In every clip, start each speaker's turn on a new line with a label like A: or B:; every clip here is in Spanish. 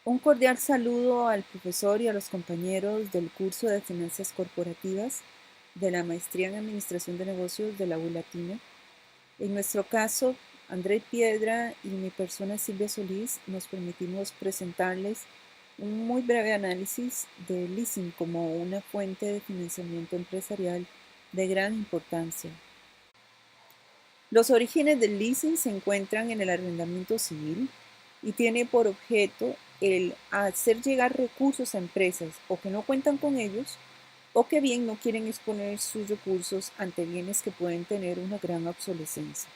A: Un cordial saludo al profesor y a los compañeros del curso de Finanzas Corporativas de la Maestría en Administración de Negocios de la U Latina. En nuestro caso, André Piedra y mi persona Silvia Solís nos permitimos presentarles un muy breve análisis de leasing como una fuente de financiamiento empresarial de gran importancia. Los orígenes del leasing se encuentran en el arrendamiento civil y tiene por objeto el hacer llegar recursos a empresas o que no cuentan con ellos o que bien no quieren exponer sus recursos ante bienes que pueden tener una gran obsolescencia.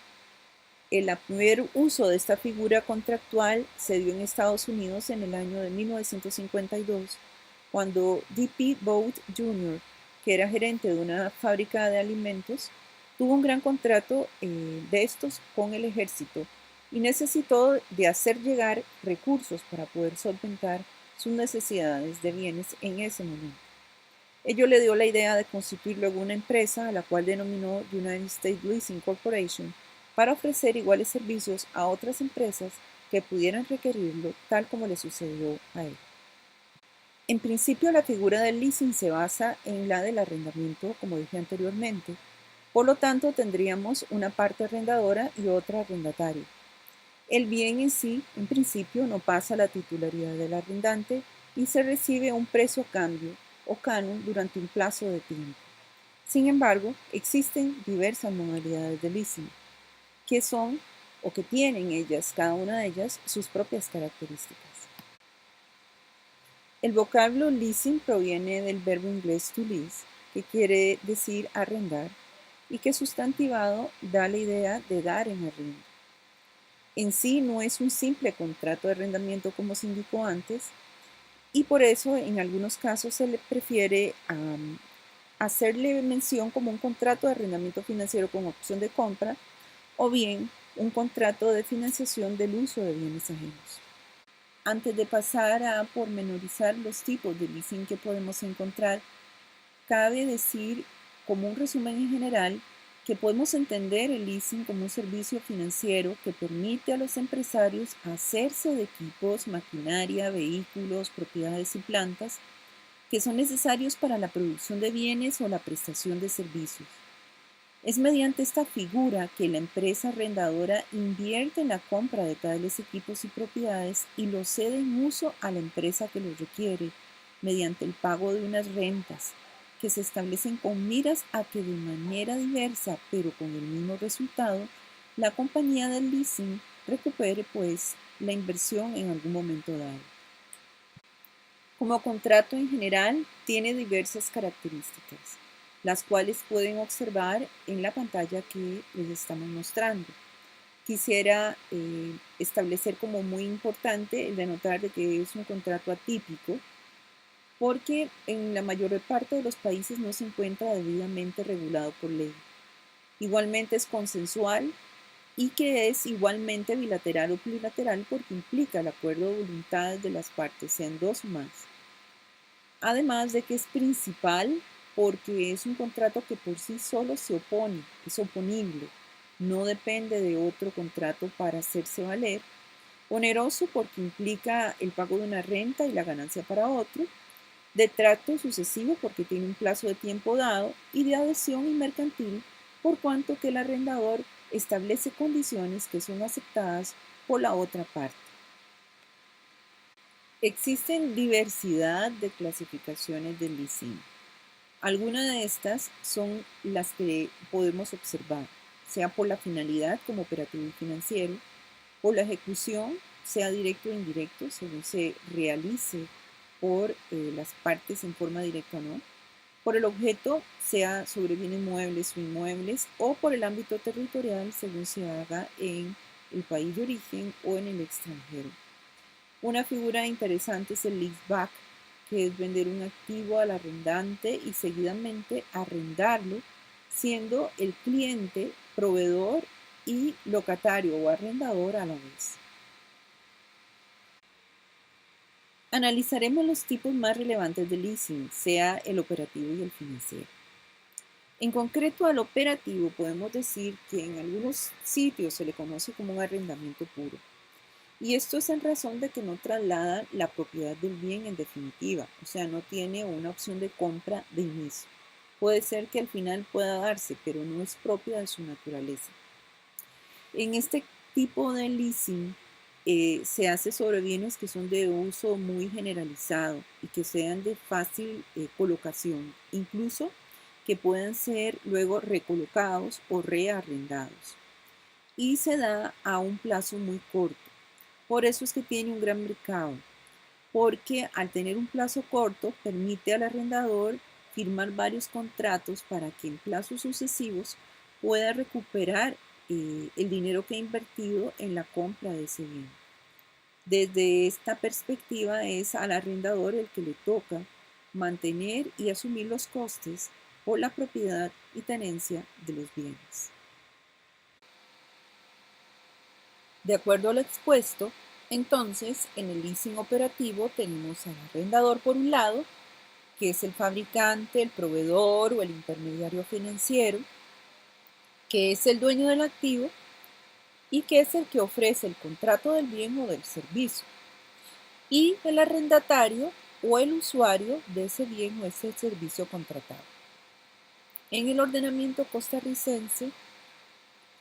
A: El primer uso de esta figura contractual se dio en Estados Unidos en el año de 1952, cuando D.P. Boat Jr., que era gerente de una fábrica de alimentos, tuvo un gran contrato de estos con el ejército y necesitó de hacer llegar recursos para poder solventar sus necesidades de bienes en ese momento. Ello le dio la idea de constituir luego una empresa a la cual denominó United States Leasing Corporation para ofrecer iguales servicios a otras empresas que pudieran requerirlo, tal como le sucedió a él. En principio, la figura del leasing se basa en la del arrendamiento, como dije anteriormente. Por lo tanto, tendríamos una parte arrendadora y otra arrendataria. El bien en sí, en principio, no pasa a la titularidad del arrendante y se recibe un precio a cambio o canon durante un plazo de tiempo. Sin embargo, existen diversas modalidades de leasing, que son o que tienen ellas, cada una de ellas, sus propias características. El vocablo leasing proviene del verbo inglés to lease, que quiere decir arrendar, y que sustantivado da la idea de dar en arriendo. En sí no es un simple contrato de arrendamiento como se indicó antes, y por eso en algunos casos se le prefiere hacerle mención como un contrato de arrendamiento financiero con opción de compra o bien un contrato de financiación del uso de bienes ajenos. Antes de pasar a pormenorizar los tipos de leasing que podemos encontrar, cabe decir como un resumen en general que podemos entender el leasing como un servicio financiero que permite a los empresarios hacerse de equipos, maquinaria, vehículos, propiedades y plantas que son necesarios para la producción de bienes o la prestación de servicios. Es mediante esta figura que la empresa arrendadora invierte en la compra de tales equipos y propiedades y los cede en uso a la empresa que los requiere, mediante el pago de unas rentas, que se establecen con miras a que de manera diversa, pero con el mismo resultado, la compañía del leasing recupere pues la inversión en algún momento dado. Como contrato en general, tiene diversas características, las cuales pueden observar en la pantalla que les estamos mostrando. Quisiera establecer como muy importante el denotar de que es un contrato atípico, porque en la mayor parte de los países no se encuentra debidamente regulado por ley. Igualmente es consensual y que es igualmente bilateral o plurilateral porque implica el acuerdo de voluntades de las partes, sean dos o más. Además de que es principal porque es un contrato que por sí solo se opone, es oponible, no depende de otro contrato para hacerse valer. Oneroso porque implica el pago de una renta y la ganancia para otro. De trato sucesivo porque tiene un plazo de tiempo dado. Y de adhesión y mercantil por cuanto que el arrendador establece condiciones que son aceptadas por la otra parte. Existen diversidad de clasificaciones del leasing. Algunas de estas son las que podemos observar, sea por la finalidad como operativo y financiero, por la ejecución, sea directo o indirecto, según se realice por las partes en forma directa o no, por el objeto, sea sobre bienes muebles o inmuebles, o por el ámbito territorial, según se haga en el país de origen o en el extranjero. Una figura interesante es el leaseback, que es vender un activo al arrendante y seguidamente arrendarlo, siendo el cliente proveedor y locatario o arrendador a la vez. Analizaremos los tipos más relevantes de leasing, sea el operativo y el financiero. En concreto al operativo podemos decir que en algunos sitios se le conoce como un arrendamiento puro Y esto es en razón de que no traslada la propiedad del bien en definitiva, o sea, no tiene una opción de compra de inicio. Puede ser que al final pueda darse, pero no es propia de su naturaleza. En este tipo de leasing se hace sobre bienes que son de uso muy generalizado y que sean de fácil colocación, incluso que puedan ser luego recolocados o rearrendados. Y se da a un plazo muy corto. Por eso es que tiene un gran mercado, porque al tener un plazo corto permite al arrendador firmar varios contratos para que en plazos sucesivos pueda recuperar el dinero que ha invertido en la compra de ese bien. Desde esta perspectiva es al arrendador el que le toca mantener y asumir los costes por la propiedad y tenencia de los bienes. De acuerdo al expuesto, entonces en el leasing operativo tenemos al arrendador por un lado, que es el fabricante, el proveedor o el intermediario financiero, que es el dueño del activo y que es el que ofrece el contrato del bien o del servicio, y el arrendatario o el usuario de ese bien o ese servicio contratado. En el ordenamiento costarricense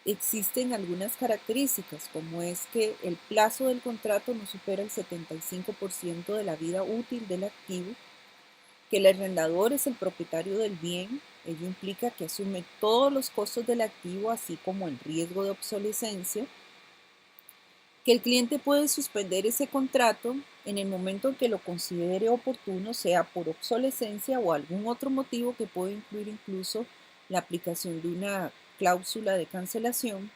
A: existen algunas características, como es que el plazo del contrato no supera el 75% de la vida útil del activo, que el arrendador es el propietario del bien, ello implica que asume todos los costos del activo, así como el riesgo de obsolescencia, que el cliente puede suspender ese contrato en el momento en que lo considere oportuno, sea por obsolescencia o algún otro motivo que puede incluir incluso la aplicación de una cláusula de cancelación,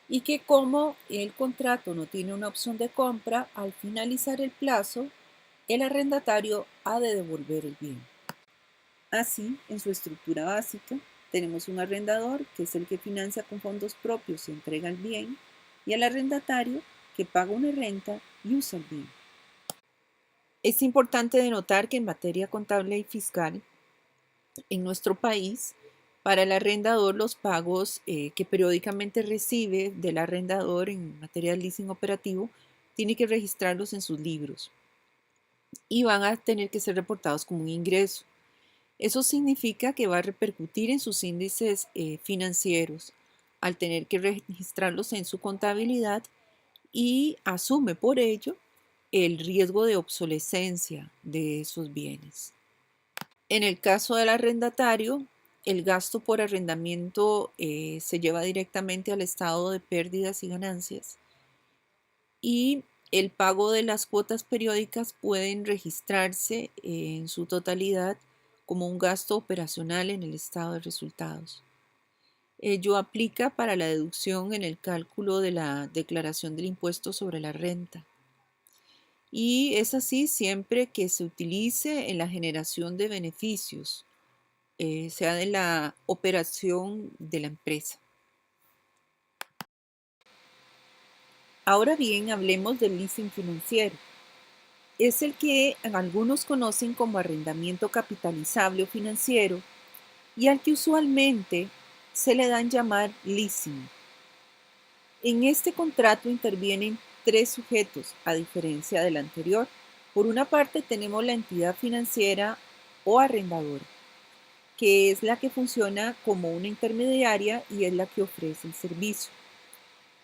A: y que como el contrato no tiene una opción de compra, al finalizar el plazo, el arrendatario ha de devolver el bien. Así, en su estructura básica, tenemos un arrendador, que es el que financia con fondos propios y entrega el bien, y el arrendatario, que paga una renta y usa el bien. Es importante denotar que en materia contable y fiscal, en nuestro país, para el arrendador los pagos que periódicamente recibe del arrendador en materia de leasing operativo, tiene que registrarlos en sus libros y van a tener que ser reportados como un ingreso. Eso significa que va a repercutir en sus índices financieros al tener que registrarlos en su contabilidad, y asume por ello el riesgo de obsolescencia de esos bienes. En el caso del arrendatario, el gasto por arrendamiento se lleva directamente al estado de pérdidas y ganancias, y el pago de las cuotas periódicas pueden registrarse en su totalidad como un gasto operacional en el estado de resultados. Ello aplica para la deducción en el cálculo de la declaración del impuesto sobre la renta. Y es así siempre que se utilice en la generación de beneficios, sea de la operación de la empresa. Ahora bien, hablemos del leasing financiero. Es el que algunos conocen como arrendamiento capitalizable o financiero, y al que usualmente se le dan llamar leasing. En este contrato intervienen tres sujetos, a diferencia del anterior. Por una parte tenemos la entidad financiera o arrendadora, que es la que funciona como una intermediaria y es la que ofrece el servicio.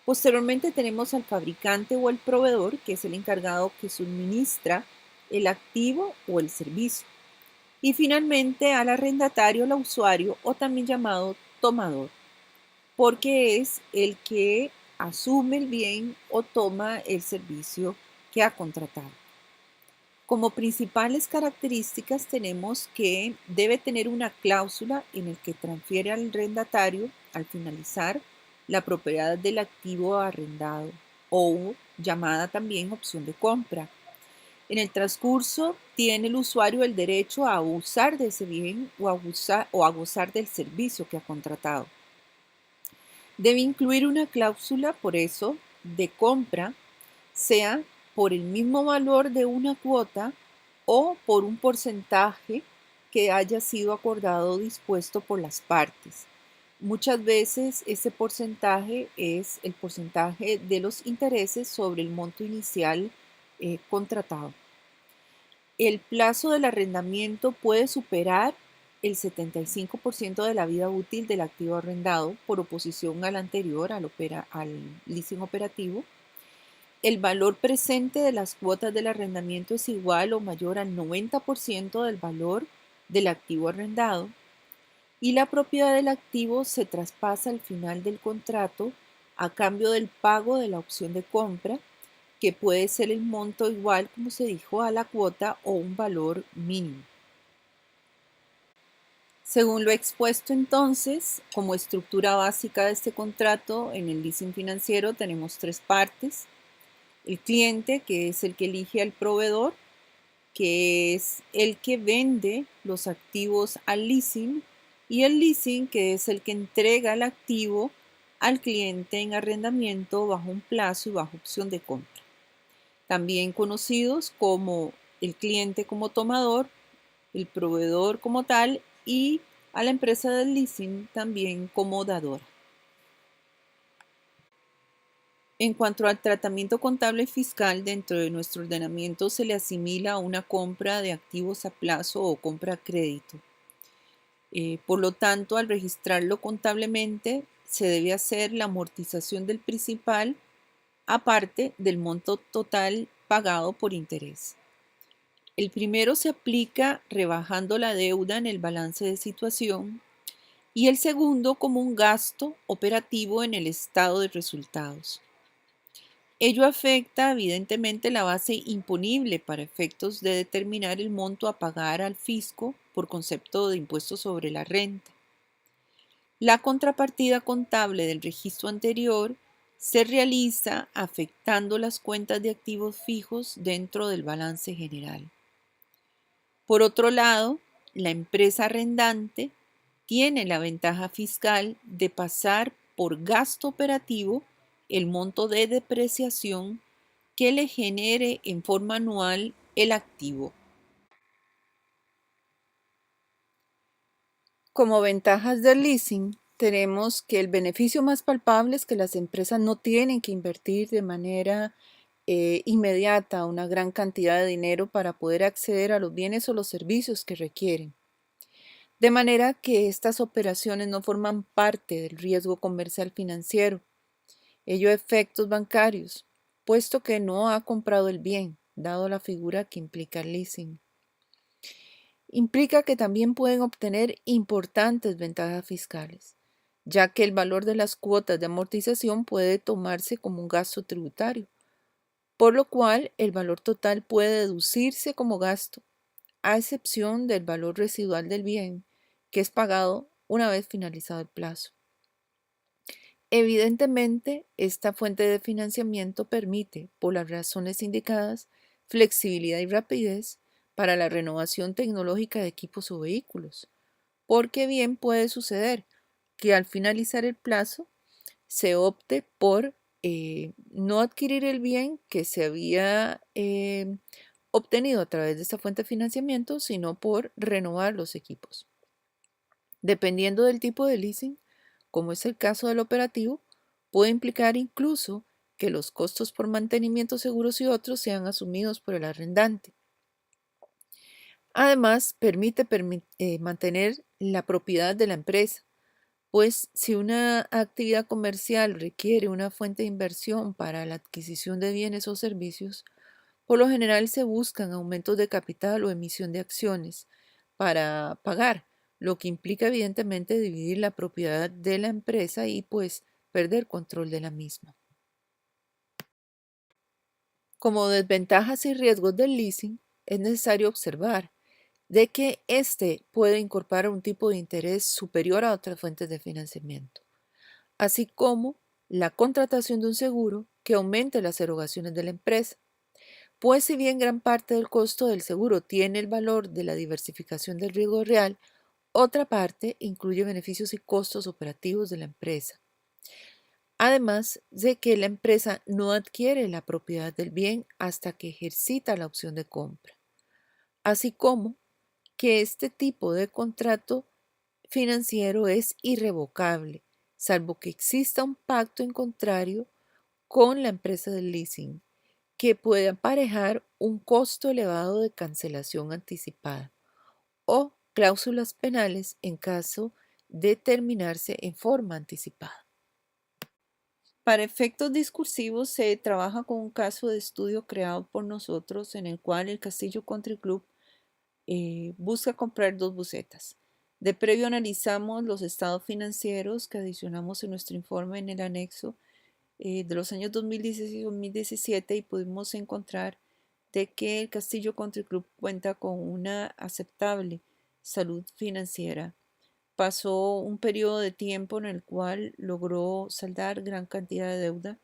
A: Posteriormente tenemos al fabricante o el proveedor, que es el encargado que suministra el activo o el servicio. Y finalmente al arrendatario o usuario, o también llamado tomador, porque es el que asume el bien o toma el servicio que ha contratado. Como principales características tenemos que debe tener una cláusula en el que transfiere al arrendatario al finalizar la propiedad del activo arrendado, o llamada también opción de compra. En el transcurso tiene el usuario el derecho a usar de ese bien o a gozar del servicio que ha contratado. Debe incluir una cláusula, por eso, de compra, sea por el mismo valor de una cuota o por un porcentaje que haya sido acordado o dispuesto por las partes. Muchas veces ese porcentaje es el porcentaje de los intereses sobre el monto inicial contratado. El plazo del arrendamiento puede superar el 75% de la vida útil del activo arrendado por oposición al anterior, al leasing operativo. El valor presente de las cuotas del arrendamiento es igual o mayor al 90% del valor del activo arrendado y la propiedad del activo se traspasa al final del contrato a cambio del pago de la opción de compra, que puede ser el monto igual, como se dijo, a la cuota o un valor mínimo. Según lo expuesto entonces, como estructura básica de este contrato, en el leasing financiero tenemos tres partes. El cliente, que es el que elige al proveedor, que es el que vende los activos al leasing, y el leasing, que es el que entrega el activo al cliente en arrendamiento bajo un plazo y bajo opción de compra. También conocidos como el cliente como tomador, el proveedor como tal y a la empresa del leasing también como dadora. En cuanto al tratamiento contable y fiscal, dentro de nuestro ordenamiento se le asimila a una compra de activos a plazo o compra a crédito. Por lo tanto, al registrarlo contablemente, se debe hacer la amortización del principal aparte del monto total pagado por interés. El primero se aplica rebajando la deuda en el balance de situación y el segundo como un gasto operativo en el estado de resultados. Ello afecta evidentemente la base imponible para efectos de determinar el monto a pagar al fisco por concepto de impuesto sobre la renta. La contrapartida contable del registro anterior se realiza afectando las cuentas de activos fijos dentro del balance general. Por otro lado, la empresa arrendante tiene la ventaja fiscal de pasar por gasto operativo el monto de depreciación que le genere en forma anual el activo. Como ventajas del leasing, tenemos que el beneficio más palpable es que las empresas no tienen que invertir de manera inmediata una gran cantidad de dinero para poder acceder a los bienes o los servicios que requieren. De manera que estas operaciones no forman parte del riesgo comercial financiero, ello efectos bancarios, puesto que no ha comprado el bien, dado la figura que implica el leasing. Implica que también pueden obtener importantes ventajas fiscales, ya que el valor de las cuotas de amortización puede tomarse como un gasto tributario, por lo cual el valor total puede deducirse como gasto, a excepción del valor residual del bien, que es pagado una vez finalizado el plazo. Evidentemente, esta fuente de financiamiento permite, por las razones indicadas, flexibilidad y rapidez para la renovación tecnológica de equipos o vehículos, porque bien puede suceder que al finalizar el plazo se opte por no adquirir el bien que se había obtenido a través de esta fuente de financiamiento, sino por renovar los equipos. Dependiendo del tipo de leasing, como es el caso del operativo, puede implicar incluso que los costos por mantenimiento, seguros y otros sean asumidos por el arrendante. Además, permite mantener la propiedad de la empresa, pues si una actividad comercial requiere una fuente de inversión para la adquisición de bienes o servicios, por lo general se buscan aumentos de capital o emisión de acciones para pagar, lo que implica evidentemente dividir la propiedad de la empresa y pues perder control de la misma. Como desventajas y riesgos del leasing, es necesario observar de que éste puede incorporar un tipo de interés superior a otras fuentes de financiamiento, así como la contratación de un seguro que aumente las erogaciones de la empresa. Pues si bien gran parte del costo del seguro tiene el valor de la diversificación del riesgo real, otra parte incluye beneficios y costos operativos de la empresa. Además de que la empresa no adquiere la propiedad del bien hasta que ejercita la opción de compra, así como que este tipo de contrato financiero es irrevocable, salvo que exista un pacto en contrario con la empresa del leasing, que puede aparejar un costo elevado de cancelación anticipada o cláusulas penales en caso de terminarse en forma anticipada. Para efectos discursivos se trabaja con un caso de estudio creado por nosotros en el cual el Castillo Country Club busca comprar dos busetas. De previo analizamos los estados financieros que adicionamos en nuestro informe en el anexo de los años 2016 y 2017 y pudimos encontrar de que el Castillo Country Club cuenta con una aceptable salud financiera. Pasó un periodo de tiempo en el cual logró saldar gran cantidad de deuda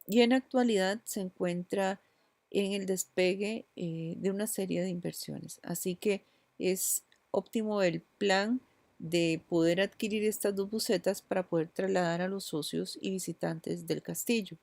A: y en actualidad se encuentra en el despegue de una serie de inversiones. Así que es óptimo el plan de poder adquirir estas dos busetas para poder trasladar a los socios y visitantes del castillo.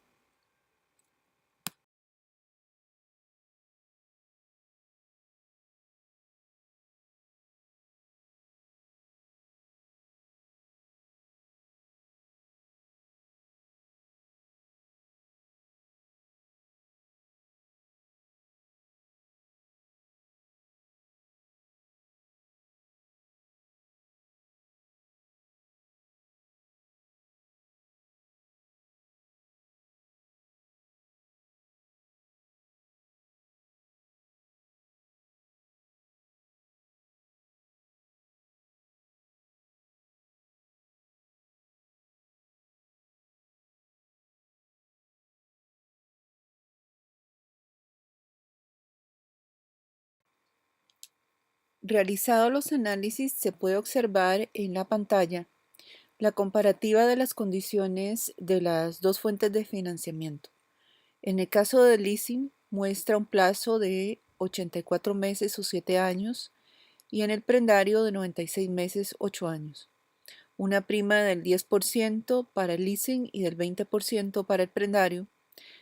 A: Realizados los análisis, se puede observar en la pantalla la comparativa de las condiciones de las dos fuentes de financiamiento. En el caso del leasing, muestra un plazo de 84 meses o 7 años y en el prendario de 96 meses, 8 años. Una prima del 10% para el leasing y del 20% para el prendario,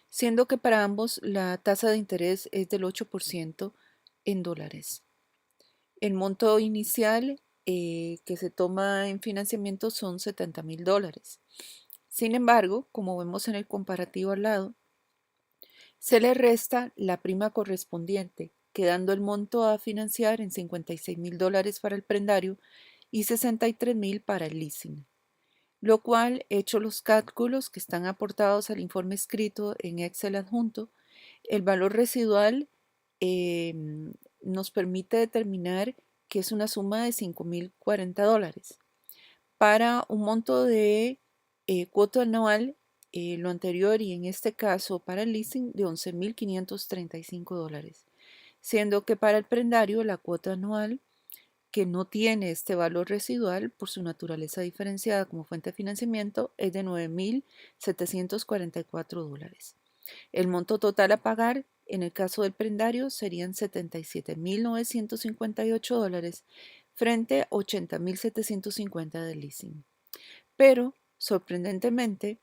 A: siendo que para ambos la tasa de interés es del 8% en dólares. El monto inicial que se toma en financiamiento son $70,000. Sin embargo, como vemos en el comparativo al lado, se le resta la prima correspondiente, quedando el monto a financiar en $56,000 para el prendario y $63,000 para el leasing, lo cual, hecho los cálculos que están aportados al informe escrito en Excel adjunto, el valor residual nos permite determinar que es una suma de $5,040 para un monto de cuota anual, lo anterior y en este caso para el leasing de $11,535, siendo que para el prendario la cuota anual, que no tiene este valor residual por su naturaleza diferenciada como fuente de financiamiento, es de $9,744. El monto total a pagar en el caso del prendario serían $77,958 frente a $80,750 del leasing. Pero, sorprendentemente,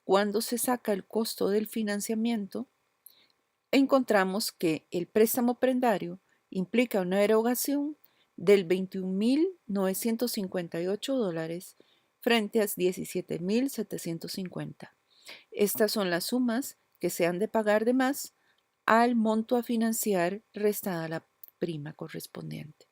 A: cuando se saca el costo del financiamiento, encontramos que el préstamo prendario implica una erogación del $21,958 frente a $17,750. Estas son las sumas que se han de pagar de más al monto a financiar restada la prima correspondiente.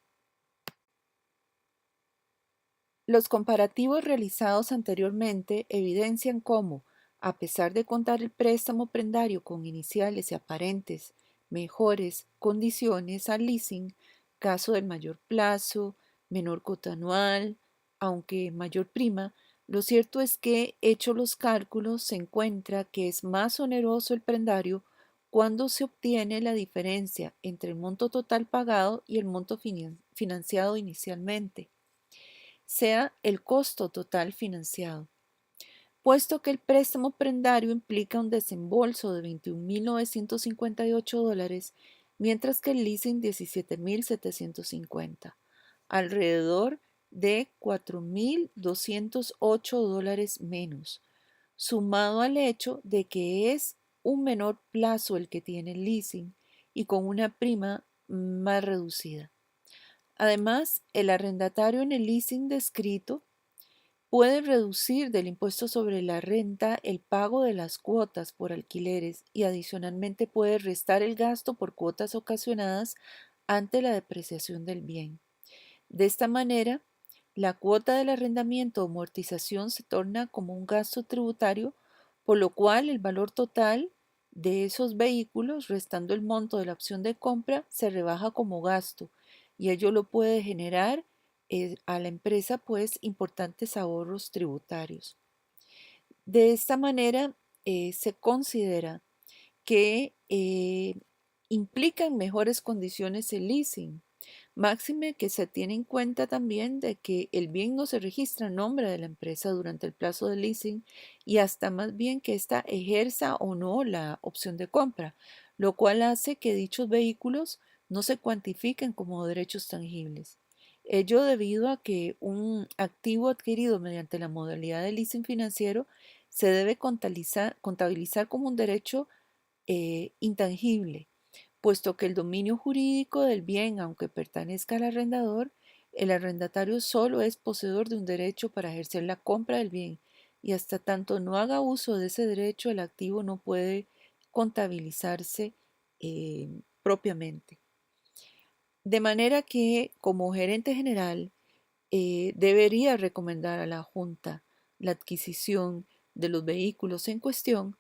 A: Los comparativos realizados anteriormente evidencian cómo, a pesar de contar el préstamo prendario con iniciales y aparentes mejores condiciones al leasing, caso del mayor plazo, menor cuota anual, aunque mayor prima, lo cierto es que, hecho los cálculos, se encuentra que es más oneroso el prendario cuando se obtiene la diferencia entre el monto total pagado y el monto financiado inicialmente, sea el costo total financiado, puesto que el préstamo prendario implica un desembolso de $21,958, mientras que el leasing $17,750, alrededor de $4,208 menos, sumado al hecho de que es un menor plazo el que tiene el leasing y con una prima más reducida. Además, el arrendatario en el leasing descrito puede reducir del impuesto sobre la renta el pago de las cuotas por alquileres y adicionalmente puede restar el gasto por cuotas ocasionadas ante la depreciación del bien. De esta manera, la cuota del arrendamiento o amortización se torna como un gasto tributario, por lo cual el valor total de esos vehículos, restando el monto de la opción de compra, se rebaja como gasto y ello lo puede generar a la empresa pues importantes ahorros tributarios. De esta manera se considera que implican mejores condiciones el leasing. Máxime que se tiene en cuenta también de que el bien no se registra en nombre de la empresa durante el plazo de leasing y hasta más bien que ésta ejerza o no la opción de compra, lo cual hace que dichos vehículos no se cuantifiquen como derechos tangibles. Ello debido a que un activo adquirido mediante la modalidad de leasing financiero se debe contabilizar como un derecho intangible, puesto que el dominio jurídico del bien, aunque pertenezca al arrendador, el arrendatario solo es poseedor de un derecho para ejercer la compra del bien y hasta tanto no haga uso de ese derecho, el activo no puede contabilizarse propiamente. De manera que, como gerente general, debería recomendar a la Junta la adquisición de los vehículos en cuestión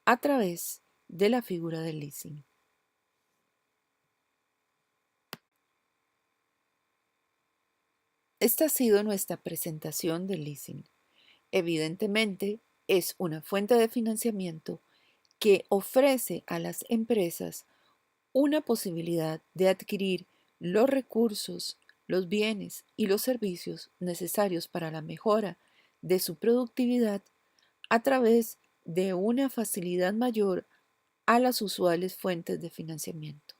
A: a través de la figura del leasing. Esta ha sido nuestra presentación del leasing. Evidentemente, es una fuente de financiamiento que ofrece a las empresas una posibilidad de adquirir los recursos, los bienes y los servicios necesarios para la mejora de su productividad a través de una facilidad mayor a las usuales fuentes de financiamiento.